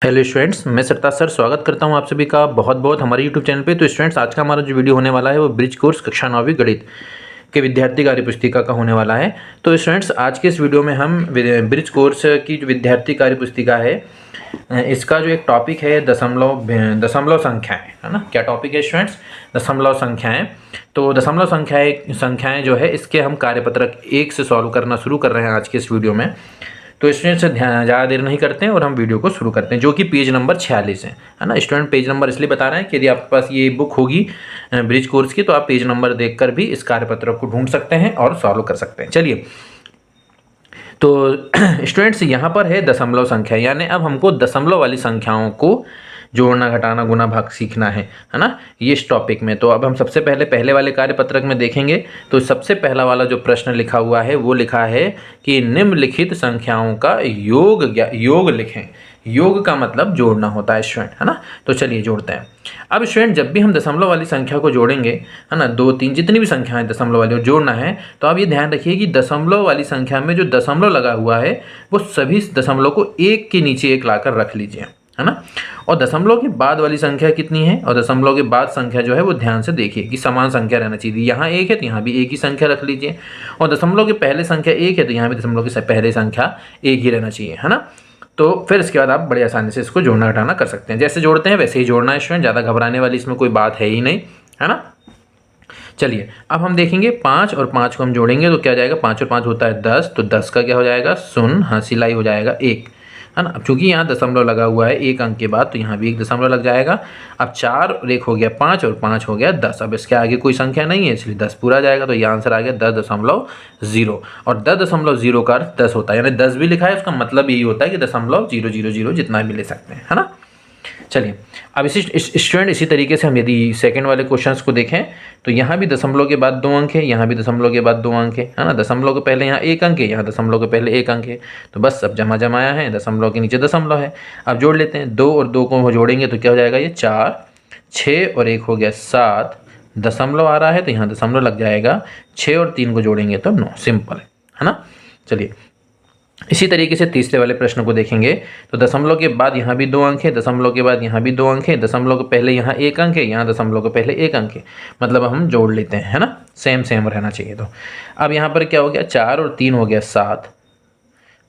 Hello students, मैं सरताज sir स्वागत करता हूं आप सभी का बहुत बहुत हमारे यूट्यूब चैनल पे। तो स्टूडेंट्स, आज का हमारा जो वीडियो होने वाला है वो ब्रिज कोर्स कक्षा 9वीं गणित के विद्यार्थी कार्य पुस्तिका का होने वाला है। तो स्टूडेंट्स, आज के इस वीडियो में हम ब्रिज कोर्स की जो विद्यार्थी कार्य पुस्तिका है इसका जो एक टॉपिक है दशमलव संख्याएं, है ना। क्या टॉपिक है स्टूडेंट्स? दशमलव संख्याएं। तो दशमलव संख्याएं जो है इसके हम कार्यपत्रक 1 से सॉल्व करना शुरू कर रहे हैं आज के इस वीडियो में। तो स्टूडेंट से ज़्यादा देर नहीं करते हैं और हम वीडियो को शुरू करते हैं, जो कि पेज नंबर 46 है ना। स्टूडेंट, पेज नंबर इसलिए बता रहे हैं कि यदि आपके पास ये बुक होगी ब्रिज कोर्स की तो आप पेज नंबर देखकर भी इस कार्यपत्रक को ढूंढ सकते हैं और सॉल्व कर सकते हैं। चलिए, तो स्टूडेंट्स यहाँ पर है दशमलव संख्या, यानी अब हमको दशमलव वाली संख्याओं को जोड़ना, घटाना, गुना, भाग सीखना है ना, ये इस टॉपिक में। तो अब हम सबसे पहले वाले कार्यपत्रक में देखेंगे। तो सबसे पहला वाला जो प्रश्न लिखा हुआ है वो लिखा है कि निम्नलिखित संख्याओं का योग लिखें। योग का मतलब जोड़ना होता है स्टूडेंट, है ना। तो चलिए जोड़ते हैं। अब स्टूडेंट, जब भी हम दशमलव वाली संख्या को जोड़ेंगे, है ना, 2, 3 जितनी भी संख्याएं दशमलव वाली जोड़ना है, तो आप ये ध्यान रखिए कि दशमलव वाली संख्या में जो दशमलव लगा हुआ है वो सभी दशमलव को एक के नीचे एक लाकर रख लीजिए, है ना। और दशमलव के बाद वाली संख्या कितनी है, और दशमलव के बाद संख्या जो है वो ध्यान से देखिए कि समान संख्या रहना चाहिए। यहाँ 1 है तो यहाँ भी एक ही संख्या रख लीजिए, और दशमलव के पहले संख्या 1 है तो यहाँ भी दशमलव के पहले संख्या 1 ही रहना चाहिए, है ना। तो फिर इसके बाद आप बड़ी आसानी से इसको जोड़ना घटाना कर सकते हैं। जैसे जोड़ते हैं वैसे ही जोड़ना है स्टूडेंट, ज़्यादा घबराने वाली इसमें कोई बात है ही नहीं, है ना। चलिए, अब हम देखेंगे 5 और 5 को हम जोड़ेंगे तो क्या हो जाएगा। 5 और 5 होता है 10, तो 10 का क्या हो जाएगा, शून्य, हाँ सिलाई हो जाएगा 1, है ना। अब चूंकि यहाँ दशमलव लगा हुआ है एक अंक के बाद, तो यहाँ भी एक दशमलव लग जाएगा। अब 4 और 1 हो गया 5 और 5 हो गया 10। अब इसके आगे कोई संख्या नहीं है इसलिए 10 पूरा जाएगा, तो ये आंसर आ गया 10.0। और 10.0 का अर्थ 10 होता है, यानी 10 भी लिखा है उसका मतलब यही होता है कि 0.000 जितना भी ले सकते हैं, है ना। चलिए, अब इसी तरीके से हम यदि सेकंड वाले क्वेश्चंस को देखें तो यहाँ भी दशमलव के बाद 2 अंक है, यहाँ भी दशमलव के बाद 2 अंक है ना। दशमलव के पहले यहाँ 1 अंक है, यहाँ दशमलव के पहले 1 अंक है, तो बस अब जमाया है, दशमलव के नीचे दशमलव है। अब जोड़ लेते हैं, 2 और 2 को जोड़ेंगे तो क्या हो जाएगा, ये 4, 6 और 1 हो गया 7, दशमलव आ रहा है तो यहाँ दशमलव लग जाएगा, 6 और 3 को जोड़ेंगे तो 9, सिंपल है ना। चलिए, इसी तरीके से तीसरे वाले प्रश्न को देखेंगे तो दशमलव के बाद यहाँ भी 2 अंक है, दशमलव के बाद यहाँ भी 2 अंक है, दशमलव के पहले यहाँ 1 अंक है, यहाँ दशमलव के पहले 1 अंक है, मतलब हम जोड़ लेते हैं, है ना, सेम रहना चाहिए। तो अब यहाँ पर क्या हो गया, 4 और 3 हो गया 7,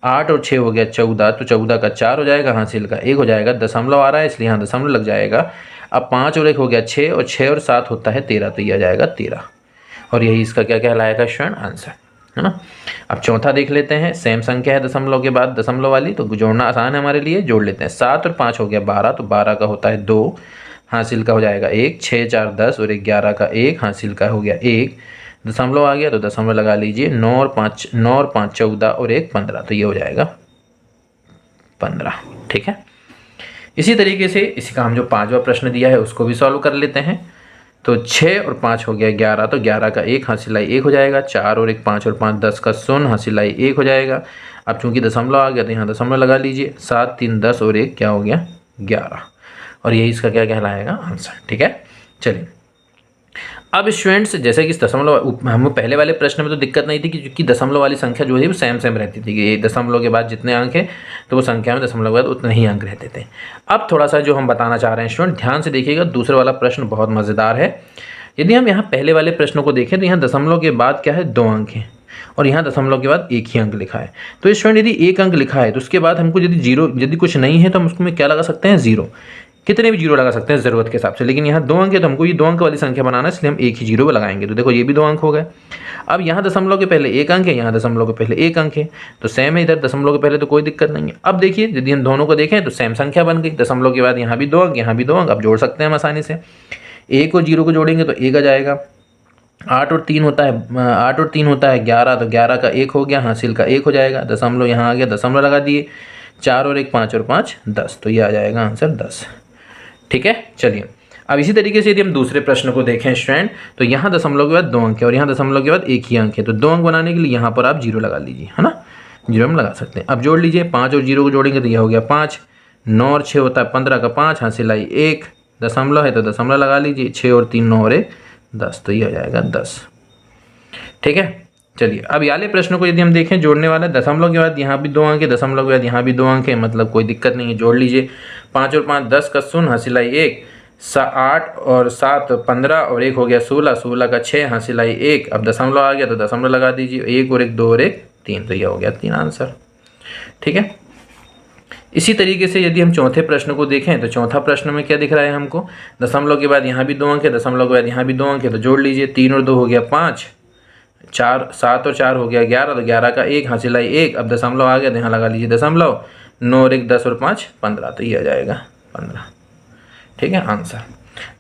8 और 6 हो गया 14, तो 14 का 4 हो जाएगा, हासिल का 1 हो जाएगा, दशमलव आ रहा है इसलिए यहाँ दशमलव लग जाएगा। अब 5 और 1 हो गया 6, और 6 और 7 होता है 13, तो यह आ जाएगा 13, और यही इसका क्या कहलाएगा स्टूडेंट, आंसर, है ना। अब चौथा देख लेते हैं, सेम संख्या है दशमलव के बाद दशमलव वाली, तो जोड़ना आसान है हमारे लिए, जोड़ लेते हैं। 7 और 5 हो गया 12, तो 12 का होता है 2, हासिल का हो जाएगा 1, 6, 4, 10 और 11 का 1, हासिल का हो गया 1, दशमलव आ गया तो दशमलव लगा लीजिए। 9 और 5 14 और 1 15, तो ये हो जाएगा 15, ठीक है। इसी तरीके से इसी का हम जो 5वां प्रश्न दिया है उसको भी सॉल्व कर लेते हैं। तो 6 और 5 हो गया 11, तो 11 का 1, हासिलाई 1 हो जाएगा। 4 और 1 5 और 5 10 का शून्य, हासिलाई 1 हो जाएगा। अब चूंकि दशमलव आ गया तो यहाँ दशमलव लगा लीजिए। 7 3 10 और 1 क्या हो गया, 11, और यही इसका क्या कहलाएगा, आंसर, ठीक है। चलिए, अब स्टूडेंट्स, जैसे कि दशमलव हम पहले वाले प्रश्न में तो दिक्कत नहीं थी क्योंकि दशमलव वाली संख्या जो है वो सेम रहती थी कि दशमलव के बाद जितने अंक है तो वो संख्या में दशमलव के बाद उतने ही अंक रहते थे। अब थोड़ा सा जो हम बताना चाह रहे हैं स्टूडेंट, ध्यान से देखिएगा, दूसरे वाला प्रश्न बहुत मज़ेदार है। यदि हम यहाँ पहले वाले प्रश्न को देखें तो यहाँ दशमलव के बाद क्या है, 2 अंक है, और यहाँ दशमलव के बाद 1 ही अंक लिखा है। तो स्टूडेंट, यदि 1 अंक लिखा है तो उसके बाद हमको यदि कुछ नहीं है तो हम उसमें क्या लगा सकते हैं, 0, कितने भी 0 लगा सकते हैं ज़रूरत के हिसाब से। लेकिन यहाँ 2 अंक है तो हमको ये 2 अंक वाली संख्या बनाना है, इसलिए हम 1 ही 0 लगाएंगे। तो देखो ये भी 2 अंक हो गए। अब यहाँ दशमलव के पहले 1 अंक है, यहाँ दशमलव के पहले 1 अंक है, तो सेम है, इधर दशमलव के पहले तो कोई दिक्कत नहीं है। अब देखिए, यदि हम दोनों को देखें तो सेम संख्या बन गई। दशमलव के बाद यहाँ भी 2 अंक, यहाँ भी 2 अंक, अब जोड़ सकते हैं हम आसानी से। 1 और 0 को जोड़ेंगे तो 1 आ जाएगा। 8 और 3 होता है 11, तो 11 का 1 हो गया, हासिल का 1 हो जाएगा। दशमलव यहाँ आ गया, दशमलव लगा दिए। 4 और 1 5 और 5 10, तो ये आ जाएगा आंसर 10, ठीक है। चलिए, अब इसी तरीके से यदि हम दूसरे प्रश्न को देखें स्टूडेंट, तो यहाँ दशमलव के बाद 2 अंक है और यहाँ दशमलव के बाद 1 ही अंक है, तो 2 अंक बनाने के लिए यहाँ पर आप 0 लगा लीजिए, है ना, 0 हम लगा सकते हैं। अब जोड़ लीजिए, 5 और 0 को जोड़ेंगे तो यह हो गया 5, 9 और 6 होता है 15 का 5, हासिल आई 1, दशमलव है तो दशमलव लगा लीजिए। 6 और 3 9 और 1 10, तो ये हो जाएगा 10, ठीक है। चलिए अब वाले प्रश्न को यदि हम देखें, जोड़ने वाला दशमलव के बाद यहाँ भी 2 अंक है, दशमलव के बाद यहाँ भी 2 अंक है, मतलब कोई दिक्कत नहीं है, जोड़ लीजिए। 5 और 5 10 का 0 हासिलाई 1, 8 और 7 15 और 1 हो गया 16, 16 का 6 हासिलाई 1। अब दशमलव आ गया तो दशमलव लगा दीजिए, 1 और 1 2 और 1 3, तो यह हो गया 3 आंसर। ठीक है। इसी तरीके से यदि हम चौथे प्रश्न को देखें तो चौथा प्रश्न में क्या दिख रहा है हमको, दशमलव के बाद यहाँ भी 2 अंक है, दशमलव के बाद यहाँ भी 2 अंक है, तो जोड़ लीजिए। 3 और 2 हो गया 5, 4 7 और 4 हो गया 11, तो 11 का 1 हासिलाई 1। अब दशमलव आ गया तो यहाँ लगा लीजिए दशमलव। 9 और 1 10 और 5 15, तो ये आ जाएगा 15। ठीक है आंसर।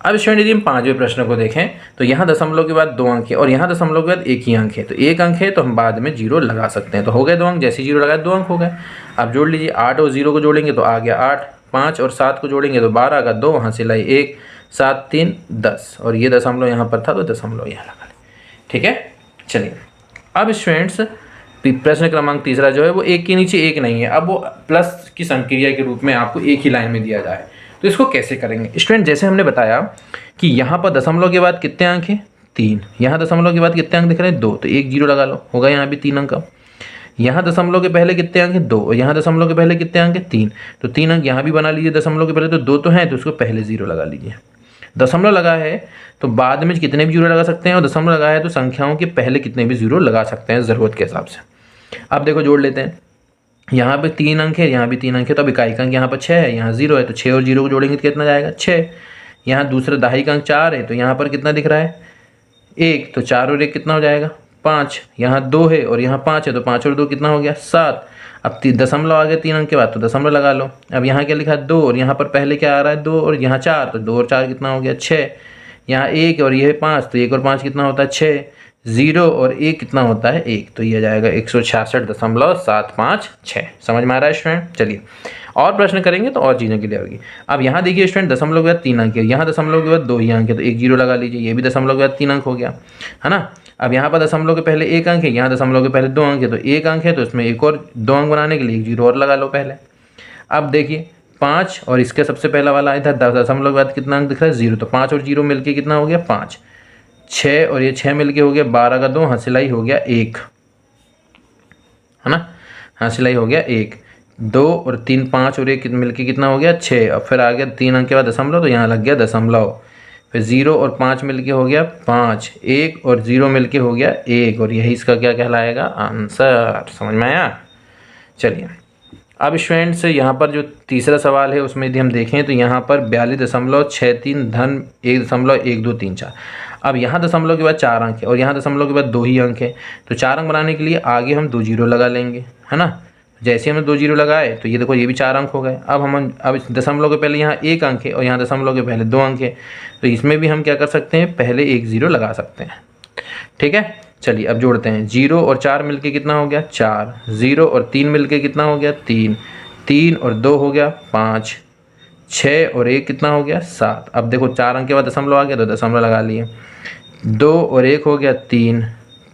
अब स्टूडेंट यदि हम पांचवें प्रश्न को देखें तो यहाँ दशमलव के बाद 2 अंक है और यहाँ दशमलव के बाद 1 ही अंक है, तो 1 अंक है तो हम बाद में 0 लगा सकते हैं, तो हो गए 2 अंक। जैसे 0 लगाए 2 अंक हो गए। अब जोड़ लीजिए, 8 और 0 को जोड़ेंगे तो आ गया 8, 5 और 7 को जोड़ेंगे तो 12 का 2 हासिलाई 1, 7 3 10, और ये दशमलव यहाँ पर था तो दशमलव यहाँ लगा लें। ठीक है। चलिए अब स्टूडेंट्स प्रश्न क्रमांक तीसरा जो है वो 1 के नीचे 1 नहीं है, अब वो प्लस की संक्रिया के रूप में आपको एक ही लाइन में दिया जाए, तो इसको कैसे करेंगे स्टूडेंट। जैसे हमने बताया कि यहाँ पर दशमलव के बाद कितने अंक हैं 3, यहाँ दशमलव के बाद कितने अंक दिख रहे हैं 2, तो 1 0 लगा लो, होगा यहाँ भी 3 अंक। यहाँ दशमलव के पहले कितने अंक हैं 2 और यहाँ दशमलव के पहले कितने अंक हैं 3, तो 3 अंक यहाँ भी बना लीजिए। दशमलव के पहले तो 2 तो हैं, तो उसको पहले 0 लगा लीजिए। दशमलव लगा है तो बाद में कितने भी 0 लगा सकते हैं, और दशमलव लगा है तो संख्याओं के पहले कितने भी 0 लगा सकते हैं ज़रूरत के हिसाब से। अब देखो जोड़ लेते हैं, यहाँ पे 3 अंक है, यहाँ भी 3 अंक है, तो अब इकाई का अंक यहाँ पर 6 है, यहाँ 0 है, तो 6 और 0 को जोड़ेंगे तो कितना जाएगा 6। यहाँ दूसरा दहाई का अंक 4 है, तो यहाँ पर कितना दिख रहा है 1, तो 4 और 1 कितना हो जाएगा 5। यहाँ 2 है और यहाँ 5 है, तो 5 और 2 कितना हो गया 7। अब दशमलव आ गया 3 अंक के बाद, तो दशमलव लगा लो। अब यहाँ क्या लिखा है 2 और यहाँ पर पहले क्या आ रहा है 2 और यहाँ 4, तो 2 और 4 कितना हो गया 6। यहाँ 1 और ये 5, तो 1 और 5 कितना होता है 6। 0 और 1 कितना होता है 1, तो ये जाएगा 166.756। समझ में आ रहा है स्टूडेंट। चलिए और प्रश्न करेंगे तो और चीज़ों के लिए होगी। अब यहाँ देखिए स्टूडेंट दशमलव के बाद 3 अंक है, यहाँ दशमलव के बाद 2 ही अंक है, तो 1 0 लगा लीजिए। ये भी दशमलव के बाद 3 अंक हो गया, है ना। अब यहाँ पर दशमलव के पहले 1 अंक है, यहाँ दशमलव के पहले 2 अंक है, तो 1 अंक है तो इसमें एक और 2 अंक बनाने के लिए 1 0 और लगा लो पहले। अब देखिए 5 और इसके सबसे पहला वाला इधर दशमलव के बाद कितना अंक दिख रहा है 0, तो 5 और 0 मिलके कितना हो गया 5। 6 और ये 6 मिलके हो गया 12 का 2 हासिलाई हो गया 1, है ना, हासिलाई हो गया 1। 2 और 3 5 और 1 मिलके कितना हो गया 6। अब फिर आ गया 3 अंक के बाद दशमलव, तो यहाँ लग गया दशमलव। फिर 0 और 5 मिलके हो गया 5, 1 और 0 मिलके हो गया 1, और यही इसका क्या कहलाएगा आंसर। समझ में आया। चलिए अब स्टूडेंट्स यहाँ पर जो तीसरा सवाल है उसमें यदि हम देखें तो यहाँ पर 42.63 धन 1.1234। अब यहाँ दशमलव के बाद 4 अंक है और यहाँ दशमलव के बाद 2 ही अंक है, तो 4 अंक बनाने के लिए आगे हम 2 0 लगा लेंगे, है ना। जैसे हमने 2 0 लगाए तो ये देखो ये भी 4 अंक हो गए। अब इस दशमलव के पहले यहाँ 1 अंक है और यहाँ दशमलव के पहले 2 अंक है, तो इसमें भी हम क्या कर सकते हैं पहले 1 0 लगा सकते हैं। ठीक है। चलिए अब जोड़ते हैं, 0 और 4 मिलके कितना हो गया 4, 0 और 3 मिलके कितना हो गया 3, 3 और 2 हो गया 5, 6 और 1 कितना हो गया 7। अब देखो 4 अंक के बाद दशमलव आ गया तो दशमलव लगा लिए। 2 और 1 हो गया 3,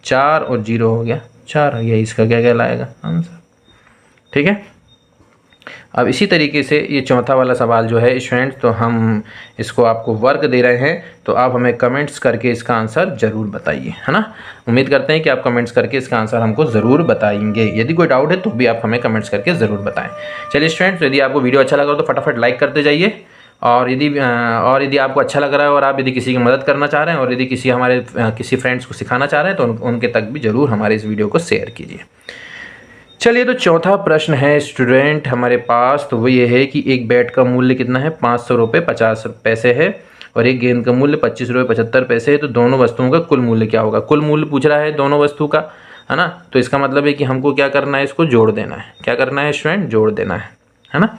4 और 0 हो गया 4, यही इसका क्या कहलाएगा आंसर। ठीक है। अब इसी तरीके से ये चौथा वाला सवाल जो है स्टूडेंट, तो हम इसको आपको वर्क दे रहे हैं, तो आप हमें कमेंट्स करके इसका आंसर ज़रूर बताइए, है ना। उम्मीद करते हैं कि आप कमेंट्स करके इसका आंसर हमको ज़रूर बताएंगे। यदि कोई डाउट है तो भी आप हमें कमेंट्स करके ज़रूर बताएं। चलिए स्टूडेंट्स, यदि आपको वीडियो अच्छा लगा तो फटाफट लाइक करते जाइए, और यदि आपको अच्छा लग रहा है और आप यदि किसी की मदद करना चाह रहे हैं और यदि किसी फ्रेंड्स को सिखाना चाह रहे हैं तो उनके तक भी ज़रूर हमारे इस वीडियो को शेयर कीजिए। चलिए तो चौथा प्रश्न है स्टूडेंट हमारे पास, तो वो ये है कि एक बैट का मूल्य कितना है 500 रुपये 50 पैसे है और एक गेंद का मूल्य 25 रुपये 75 पैसे है, तो दोनों वस्तुओं का कुल मूल्य क्या होगा। कुल मूल्य पूछ रहा है दोनों वस्तु का, है ना। तो इसका मतलब है कि हमको क्या करना है, इसको जोड़ देना है। क्या करना है स्टूडेंट, जोड़ देना है ना।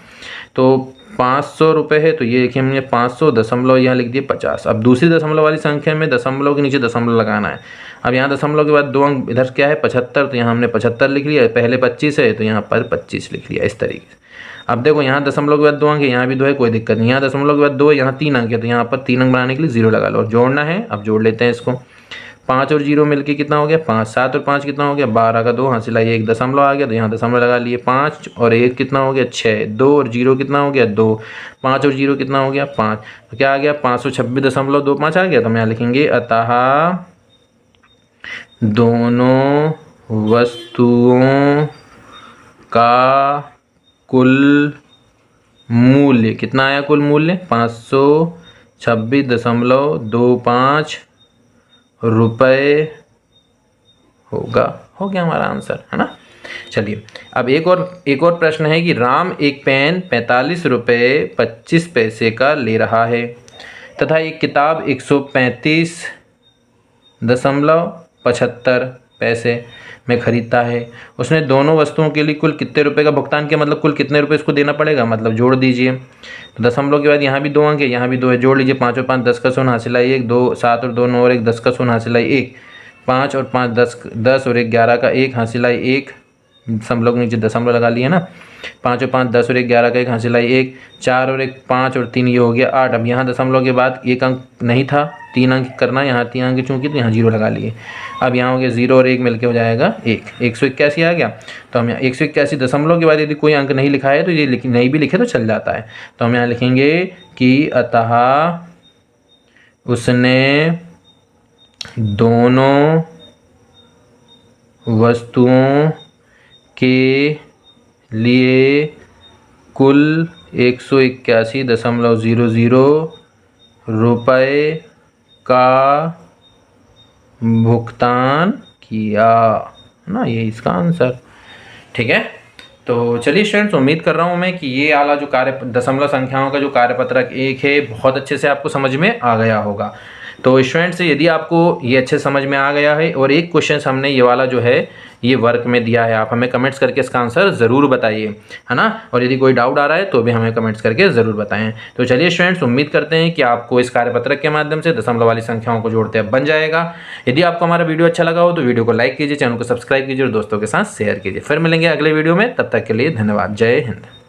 तो 500 रुपये है, तो ये देखिए हमने 500 दशमलव यहाँ लिख दिए 50। अब दूसरी दशमलव वाली संख्या में दशमलव के नीचे दशमलव लगाना है। अब यहाँ दशमलव के बाद 2 अंक इधर क्या है 75, तो यहाँ हमने 75 लिख लिया। पहले 25 है तो यहाँ पर 25 लिख लिया इस तरीके से। अब देखो यहाँ दशमलव के बाद 2 अंक है, यहाँ भी 2 है, कोई दिक्कत नहीं। यहाँ दशमलव के बाद 2 है, यहाँ 3 अंक है, तो यहाँ पर 3 अंक बनाने के लिए 0 लगा लो और जोड़ना है। अब जोड़ लेते हैं इसको। 5 और 0 मिलके कितना हो गया 5, 7 और 5 कितना हो गया 12 का 2 हासिलाई 1 दशमलव आ गया, तो यहाँ दशमलव लगा लिए। 5 और 1 कितना हो गया 6, 2 और 0 कितना हो गया 2, 5 और 0 कितना हो गया 5, तो क्या आ गया 526.25 आ गया। तो हम यहाँ लिखेंगे अतः दोनों वस्तुओं का कुल मूल्य कितना आया? कुल मूल्य 526.25 रुपये होगा। हो गया हमारा आंसर, है ना। चलिए अब एक और प्रश्न है कि राम एक पेन 45 रुपये 25 पैसे का ले रहा है तथा एक किताब 135.75 पैसे में खरीदता है। उसने दोनों वस्तुओं के लिए कुल कितने रुपए का भुगतान किया? मतलब कुल कितने रुपए इसको देना पड़ेगा, मतलब जोड़ दीजिए। तो दशमलव के बाद यहाँ भी 2 अंक है, यहाँ भी 2 है, जोड़ लीजिए। 5 और 5 10 का शून्य हासिल आई 1, 2 7 और 2 9 और 1 10 का शून्य हासिल आई 1, 5 और 5 10 और 1 11 का 1 हासिल आई 1, दशमलव के नीचे दशमलव लगा लिए ना। 5 और 5 10 और 1 11 का 1 हासिल आई 1, 4 और 1 5 और 3 ये हो गया 8। अब यहाँ दशमलव के बाद 1 अंक नहीं था, 3 अंक करना, यहाँ 3 अंक चूँकि तो यहाँ 0 लगा लिए। अब यहाँ हो गया 0 और 1 मिलके हो जाएगा 1, 181 आ गया। तो हम यहाँ 181 दशमलव के बाद यदि कोई अंक नहीं लिखा है तो ये नहीं भी लिखे तो चल जाता है। तो हम यहाँ लिखेंगे कि अतः उसने दोनों वस्तुओं के लिए कुल 181.00 रुपये का भुगतान किया, है ना। ये इसका आंसर, ठीक है। तो चलिए स्टूडेंट्स, उम्मीद कर रहा हूँ मैं कि ये वाला जो दशमलव संख्याओं का जो कार्यपत्रक 1 है बहुत अच्छे से आपको समझ में आ गया होगा। तो स्टूडेंट्स, यदि आपको ये अच्छे समझ में आ गया है और एक क्वेश्चन हमने ये वाला जो है ये वर्क में दिया है, आप हमें कमेंट्स करके इसका आंसर ज़रूर बताइए, है ना। और यदि कोई डाउट आ रहा है तो भी हमें कमेंट्स करके ज़रूर बताएं। तो चलिए स्टूडेंट्स, उम्मीद करते हैं कि आपको इस कार्यपत्रक के माध्यम से दशमलव वाली संख्याओं को जोड़ते अब बन जाएगा। यदि आपको हमारा वीडियो अच्छा लगा हो तो वीडियो को लाइक कीजिए, चैनल को सब्सक्राइब कीजिए और दोस्तों के साथ शेयर कीजिए। फिर मिलेंगे अगले वीडियो में, तब तक के लिए धन्यवाद। जय हिंद।